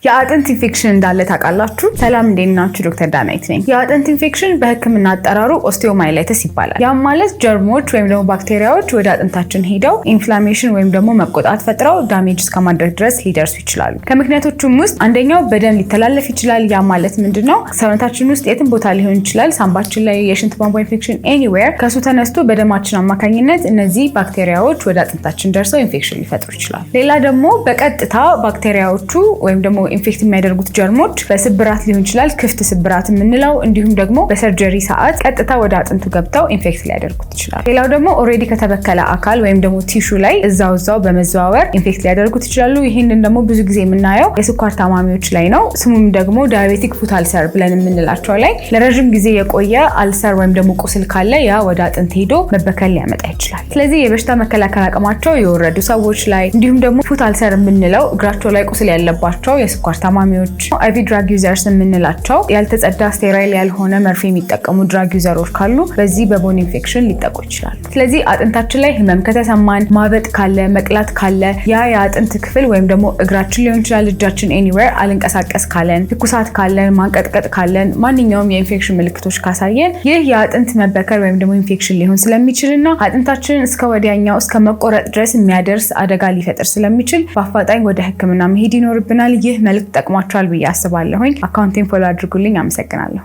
የአጥንት ኢንፌክሽን እንዳለ ታውቃላችሁ? ሰላም እንዴት ናችሁ? ዶክተር ዳናይት ነኝ። የአጥንት ኢንፌክሽን በህክምና አጠራሩ ኦስቲዮማይላይቲስ ይባላል። ያም ማለት ጀርሞች ወይም ደግሞ ባክቴሪያዎች ወደ አጥንታችን ሄደው ኢንፍላሜሽን ወይም ደግሞ መቆጣት ፈጥረው ዳሜጅ እስከማድረግ ድረስ ሊደርሱ ይችላሉ። ከምክንያቶቹም ውስጥ አንደኛው በደም ሊተላለፍ ይችላል። ያ ማለት ምንድነው? ሰውነታችን ውስጥ የትም ቦታ ሊሆን ይችላል፣ ሳምባችን ላይ፣ የሽንት ቧንቧ ኢንፌክሽን ኤኒዌር፣ ከሱ ተነስቶ በደማችን አማካኝነት እነዚህ ባክቴሪያዎች ወደ አጥንታችን ደርሰው ኢንፌክሽን ሊፈጥሩ ይችላል። ሌላ ደግሞ በቀጥታ ባክቴሪያዎቹ ወይም ደግሞ ኢንፌክት የሚያደርጉት ጀርሞች በስብራት ሊሆን ይችላል፣ ክፍት ስብራት የምንለው፣ እንዲሁም ደግሞ በሰርጀሪ ሰዓት ቀጥታ ወደ አጥንቱ ገብተው ኢንፌክት ሊያደርጉት ይችላል። ሌላው ደግሞ ኦሬዲ ከተበከለ አካል ወይም ደግሞ ቲሹ ላይ እዛው በመዘዋወር ኢንፌክት ሊያደርጉት ይችላሉ። ይህንን ደግሞ ብዙ ጊዜ የምናየው የስኳር ታማሚዎች ላይ ነው። ስሙም ደግሞ ዳያቤቲክ ፉት አልሰር ብለን የምንላቸው ላይ ለረጅም ጊዜ የቆየ አልሰር ወይም ደግሞ ቁስል ካለ ያ ወደ አጥንት ሄዶ መበከል ሊያመጣ ይችላል። ስለዚህ የበሽታ መከላከል አቅማቸው የወረዱ ሰዎች ላይ እንዲሁም ደግሞ ፉት አልሰር የምንለው እግራቸው ላይ ቁስል ያለባቸው የስኳር ታማሚዎች፣ አይቪ ድራግ ዩዘርስ የምንላቸው ያልተጸዳ ስቴራይል ያልሆነ መርፌ የሚጠቀሙ ድራግ ዩዘሮች ካሉ በዚህ በቦን ኢንፌክሽን ሊጠቁ ይችላሉ። ስለዚህ አጥንታችን ላይ ህመም ከተሰማን፣ ማበጥ ካለ፣ መቅላት ካለ፣ ያ የአጥንት ክፍል ወይም ደግሞ እግራችን ሊሆን ይችላል፣ እጃችን ኤኒዌር አልንቀሳቀስ ካለን፣ ትኩሳት ካለን፣ ማንቀጥቀጥ ካለን፣ ማንኛውም የኢንፌክሽን ምልክቶች ካሳየን ይህ የአጥንት መበከል ወይም ደግሞ ኢንፌክሽን ሊሆን ስለሚችልና አጥንታችንን እስከ ወዲያኛው እስከ መቆረጥ ድረስ የሚያደርስ አደጋ ሊፈጥር ስለሚችል በአፋጣኝ ወደ ህክምና መሄድ ይኖርብናል። ይህ መልእክት ጠቅሟቸዋል ብዬ አስባለሁኝ። አካውንቴን ፎሎ አድርጉልኝ። አመሰግናለሁ።